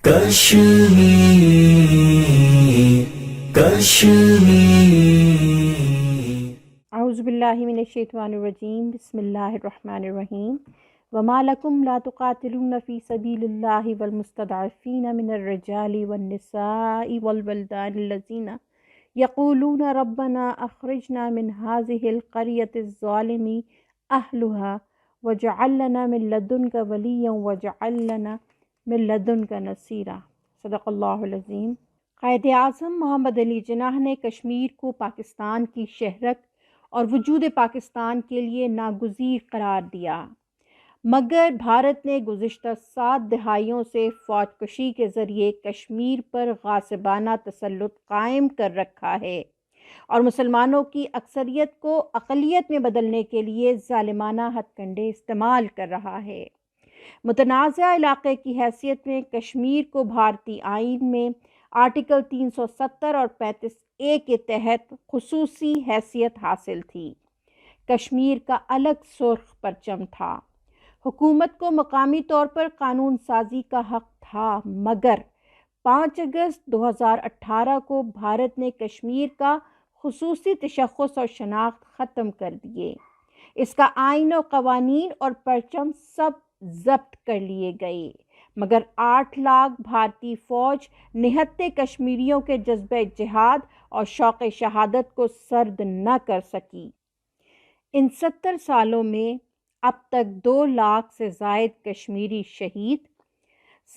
کشمیر کشمیر اعوذ باللہ من الشیطان الرجیم، بسم اللہ الرحمن الرحیم۔ وما لکم لا تقاتلون فی سبیل اللہ والمستضعفین من الرجال والنساء والولدان الذین یقولون ربنا اخرجنا من هذه القریۃ الظالم اہلها واجعل لنا من لدنک ولیا واجعل لنا من لدنک نصیرا۔ صدق اللہ العظیم۔ قائد اعظم محمد علی جناح نے کشمیر کو پاکستان کی شہرک اور وجود پاکستان کے لیے ناگزیر قرار دیا، مگر بھارت نے گزشتہ 7 دہائیوں سے فوج کشی کے ذریعے کشمیر پر غاصبانہ تسلط قائم کر رکھا ہے اور مسلمانوں کی اکثریت کو اقلیت میں بدلنے کے لیے ظالمانہ ہتھ کنڈے استعمال کر رہا ہے۔ متنازع علاقے کی حیثیت میں کشمیر کو بھارتی آئین میں آرٹیکل 370 اور 35A کے تحت خصوصی حیثیت حاصل تھی۔ کشمیر کا الگ سرخ پرچم تھا۔ حکومت کو مقامی طور پر قانون سازی کا حق تھا، مگر 5 اگست 2018 کو بھارت نے کشمیر کا خصوصی تشخص اور شناخت ختم کر دیے۔ اس کا آئین و قوانین اور پرچم سب ضبط کر لیے گئے، مگر 8 لاکھ بھارتی فوج نہتے کشمیریوں کے جذبہ جہاد اور شوق شہادت کو سرد نہ کر سکی۔ ان 70 سالوں میں اب تک 2 لاکھ سے زائد کشمیری شہید،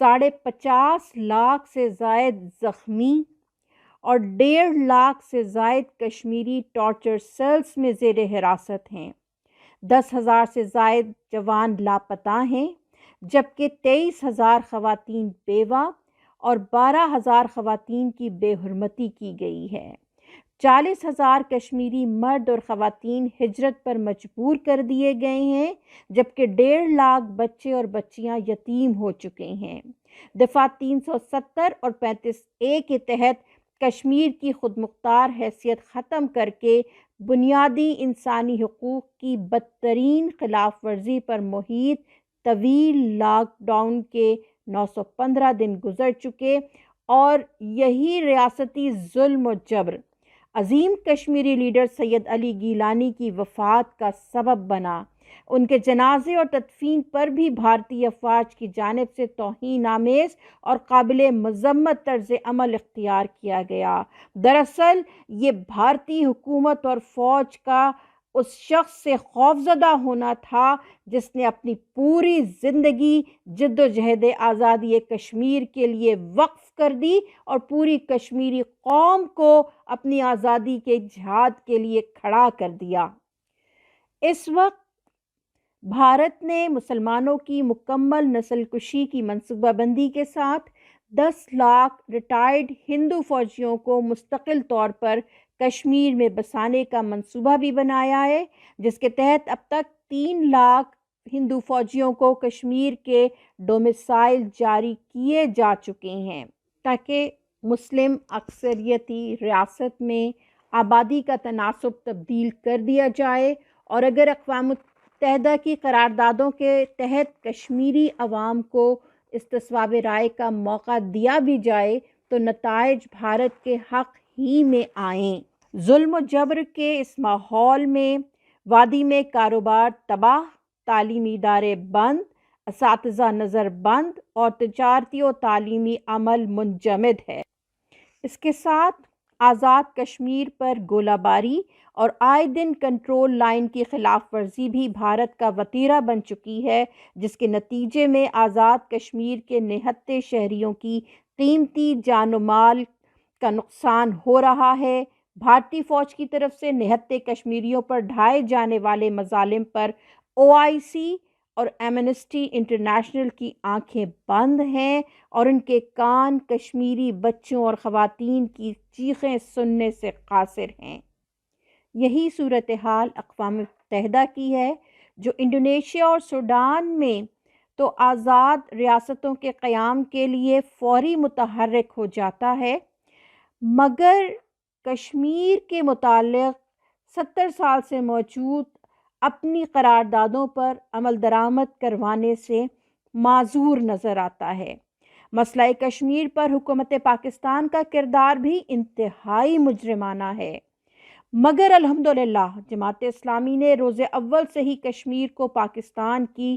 50.5 لاکھ سے زائد زخمی اور 1.5 لاکھ سے زائد کشمیری ٹارچر سیلز میں زیر حراست ہیں۔ 10,000 سے زائد جوان لاپتہ ہیں، جبکہ 23,000 خواتین بیوہ اور 12,000 خواتین کی بے حرمتی کی گئی ہے۔ 40,000 کشمیری مرد اور خواتین ہجرت پر مجبور کر دیے گئے ہیں، جبکہ 1.5 لاکھ بچے اور بچیاں یتیم ہو چکے ہیں۔ دفعہ 370 اور 35A کے تحت کشمیر کی خود مختار حیثیت ختم کر کے بنیادی انسانی حقوق کی بدترین خلاف ورزی پر محیط طویل لاک ڈاؤن کے 915 دن گزر چکے، اور یہی ریاستی ظلم و جبر عظیم کشمیری لیڈر سید علی گیلانی کی وفات کا سبب بنا۔ ان کے جنازے اور تدفین پر بھی بھارتی افواج کی جانب سے توہین آمیز اور قابل مذمت طرز عمل اختیار کیا گیا۔ دراصل یہ بھارتی حکومت اور فوج کا اس شخص سے خوفزدہ ہونا تھا جس نے اپنی پوری زندگی جد و جہد آزادی کشمیر کے لیے وقف کر دی اور پوری کشمیری قوم کو اپنی آزادی کے جہاد کے لیے کھڑا کر دیا۔ اس وقت بھارت نے مسلمانوں کی مکمل نسل کشی کی منصوبہ بندی کے ساتھ 10 لاکھ ریٹائرڈ ہندو فوجیوں کو مستقل طور پر کشمیر میں بسانے کا منصوبہ بھی بنایا ہے، جس کے تحت اب تک 3 لاکھ ہندو فوجیوں کو کشمیر کے ڈومیسائل جاری کیے جا چکے ہیں، تاکہ مسلم اکثریتی ریاست میں آبادی کا تناسب تبدیل کر دیا جائے، اور اگر اقوام متحدہ کی قراردادوں کے تحت کشمیری عوام کو استصواب رائے کا موقع دیا بھی جائے تو نتائج بھارت کے حق ہی میں آئیں۔ ظلم و جبر کے اس ماحول میں وادی میں کاروبار تباہ، تعلیمی ادارے بند، اساتذہ نظر بند اور تجارتی و تعلیمی عمل منجمد ہے۔ اس کے ساتھ آزاد کشمیر پر گولہ باری اور آئے دن کنٹرول لائن کی خلاف ورزی بھی بھارت کا وتیرہ بن چکی ہے، جس کے نتیجے میں آزاد کشمیر کے نہتے شہریوں کی قیمتی جان و مال کا نقصان ہو رہا ہے۔ بھارتی فوج کی طرف سے نہتے کشمیریوں پر ڈھائے جانے والے مظالم پر OIC اور ایمنسٹی انٹرنیشنل کی آنکھیں بند ہیں اور ان کے کان کشمیری بچوں اور خواتین کی چیخیں سننے سے قاصر ہیں۔ یہی صورتحال اقوام متحدہ کی ہے، جو انڈونیشیا اور سوڈان میں تو آزاد ریاستوں کے قیام کے لیے فوری متحرک ہو جاتا ہے، مگر کشمیر کے متعلق 70 سال سے موجود اپنی قراردادوں پر عمل درآمد کروانے سے معذور نظر آتا ہے۔ مسئلہ کشمیر پر حکومت پاکستان کا کردار بھی انتہائی مجرمانہ ہے، مگر الحمدللہ جماعت اسلامی نے روز اول سے ہی کشمیر کو پاکستان کی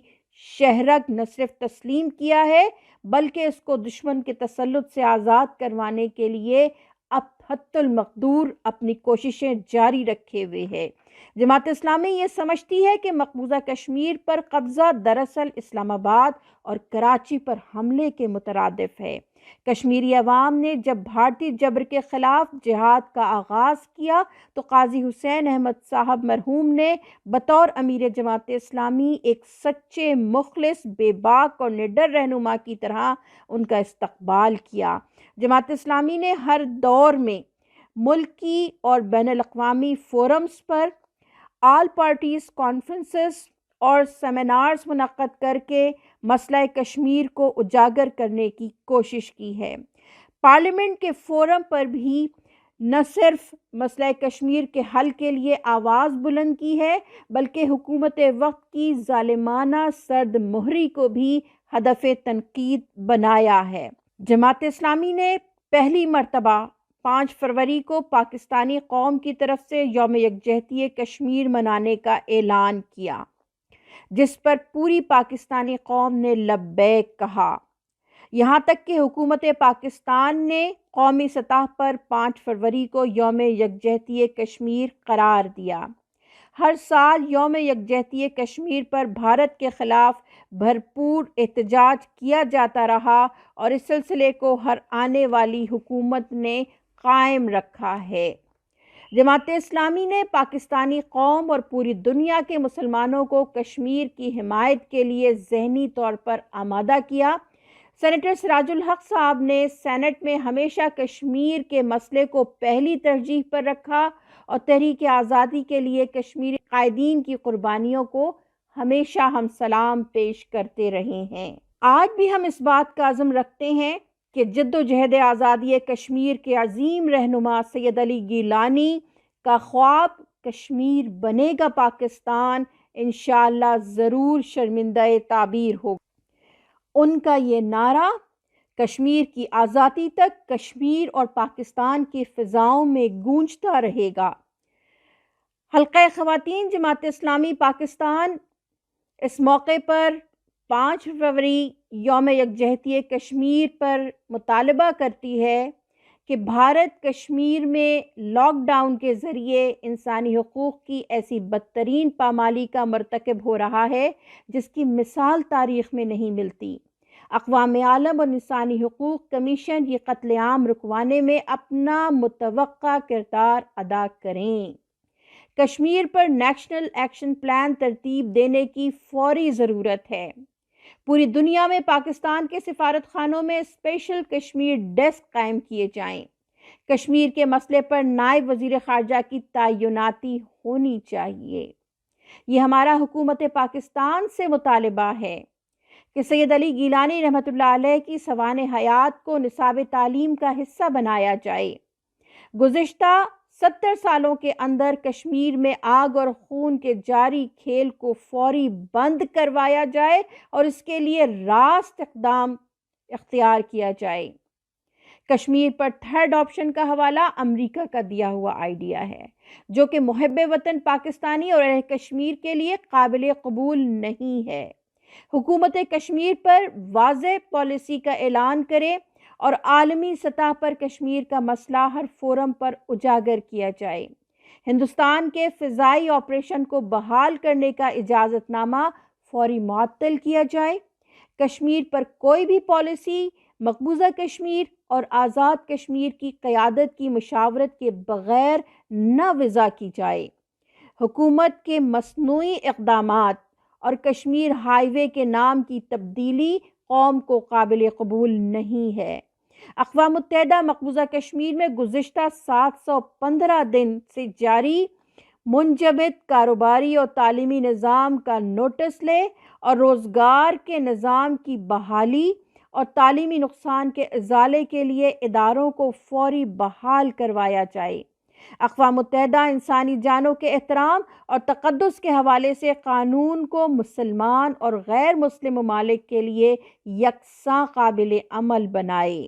شہرک نہ صرف تسلیم کیا ہے بلکہ اس کو دشمن کے تسلط سے آزاد کروانے کے لیے اب حتی المقدور اپنی کوششیں جاری رکھے ہوئے ہے۔ جماعت اسلامی یہ سمجھتی ہے کہ مقبوضہ کشمیر پر قبضہ دراصل اسلام آباد اور کراچی پر حملے کے مترادف ہے۔ کشمیری عوام نے جب بھارتی جبر کے خلاف جہاد کا آغاز کیا تو قاضی حسین احمد صاحب مرحوم نے بطور امیر جماعت اسلامی ایک سچے مخلص بے باک اور نڈر رہنما کی طرح ان کا استقبال کیا۔ جماعت اسلامی نے ہر دور میں ملکی اور بین الاقوامی فورمز پر آل پارٹیز کانفرنسز اور سیمینارز منعقد کر کے مسئلہ کشمیر کو اجاگر کرنے کی کوشش کی ہے۔ پارلیمنٹ کے فورم پر بھی نہ صرف مسئلہ کشمیر کے حل کے لیے آواز بلند کی ہے بلکہ حکومت وقت کی ظالمانہ سرد مہری کو بھی ہدف تنقید بنایا ہے۔ جماعت اسلامی نے پہلی مرتبہ 5 فروری کو پاکستانی قوم کی طرف سے یوم یکجہتی کشمیر منانے کا اعلان کیا، جس پر پوری پاکستانی قوم نے لبیک کہا۔ یہاں تک کہ حکومت پاکستان نے قومی سطح پر 5 فروری کو یوم یکجہتی کشمیر قرار دیا۔ ہر سال یوم یکجہتی کشمیر پر بھارت کے خلاف بھرپور احتجاج کیا جاتا رہا اور اس سلسلے کو ہر آنے والی حکومت نے قائم رکھا ہے۔ جماعت اسلامی نے پاکستانی قوم اور پوری دنیا کے مسلمانوں کو کشمیر کی حمایت کے لیے ذہنی طور پر آمادہ کیا۔ سینیٹر سراج الحق صاحب نے سینٹ میں ہمیشہ کشمیر کے مسئلے کو پہلی ترجیح پر رکھا اور تحریک آزادی کے لیے کشمیری قائدین کی قربانیوں کو ہمیشہ ہم سلام پیش کرتے رہے ہیں۔ آج بھی ہم اس بات کا عزم رکھتے ہیں کہ جد و جہد آزادی کشمیر کے عظیم رہنما سید علی گیلانی کا خواب کشمیر بنے گا پاکستان انشاءاللہ ضرور شرمندہ تعبیر ہوگا۔ ان کا یہ نعرہ کشمیر کی آزادی تک کشمیر اور پاکستان کی فضاؤں میں گونجتا رہے گا۔ حلقہ خواتین جماعت اسلامی پاکستان اس موقع پر 5 فروری یوم یکجہتی کشمیر پر مطالبہ کرتی ہے کہ بھارت کشمیر میں لاک ڈاؤن کے ذریعے انسانی حقوق کی ایسی بدترین پامالی کا مرتکب ہو رہا ہے جس کی مثال تاریخ میں نہیں ملتی۔ اقوام عالم اور انسانی حقوق کمیشن یہ قتل عام رکوانے میں اپنا متوقع کردار ادا کریں۔ کشمیر پر نیشنل ایکشن پلان ترتیب دینے کی فوری ضرورت ہے۔ پوری دنیا میں پاکستان کے سفارت خانوں میں اسپیشل کشمیر ڈیسک قائم کیے جائیں۔ کشمیر کے مسئلے پر نائب وزیر خارجہ کی تعیناتی ہونی چاہیے۔ یہ ہمارا حکومت پاکستان سے مطالبہ ہے کہ سید علی گیلانی رحمۃ اللہ علیہ کی سوانح حیات کو نصاب تعلیم کا حصہ بنایا جائے۔ گزشتہ 70 سالوں کے اندر کشمیر میں آگ اور خون کے جاری کھیل کو فوری بند کروایا جائے اور اس کے لیے راست اقدام اختیار کیا جائے۔ کشمیر پر 3rd آپشن کا حوالہ امریکہ کا دیا ہوا آئیڈیا ہے جو کہ محب وطن پاکستانی اور اہل کشمیر کے لیے قابل قبول نہیں ہے۔ حکومت کشمیر پر واضح پالیسی کا اعلان کرے اور عالمی سطح پر کشمیر کا مسئلہ ہر فورم پر اجاگر کیا جائے۔ ہندوستان کے فضائی آپریشن کو بحال کرنے کا اجازت نامہ فوری معطل کیا جائے۔ کشمیر پر کوئی بھی پالیسی مقبوضہ کشمیر اور آزاد کشمیر کی قیادت کی مشاورت کے بغیر نہ وضع کی جائے۔ حکومت کے مصنوعی اقدامات اور کشمیر ہائی وے کے نام کی تبدیلی قوم کو قابل قبول نہیں ہے۔ اقوام متحدہ مقبوضہ کشمیر میں گزشتہ 715 دن سے جاری منجمد کاروباری اور تعلیمی نظام کا نوٹس لے اور روزگار کے نظام کی بحالی اور تعلیمی نقصان کے ازالے کے لیے اداروں کو فوری بحال کروایا جائے۔ اقوام متحدہ انسانی جانوں کے احترام اور تقدس کے حوالے سے قانون کو مسلمان اور غیر مسلم ممالک کے لیے یکساں قابل عمل بنائے۔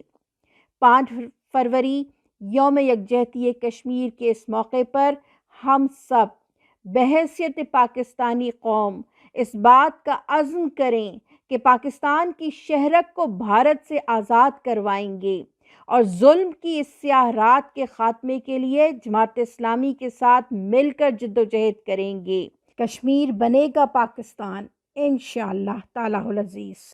5 فروری یوم یکجہتی کشمیر کے اس موقع پر ہم سب بحیثیت پاکستانی قوم اس بات کا عزم کریں کہ پاکستان کی شہرت کو بھارت سے آزاد کروائیں گے اور ظلم کی اس سیاہ رات کے خاتمے کے لیے جماعت اسلامی کے ساتھ مل کر جدوجہد کریں گے۔ کشمیر بنے گا پاکستان انشاءاللہ تعالی العزیز۔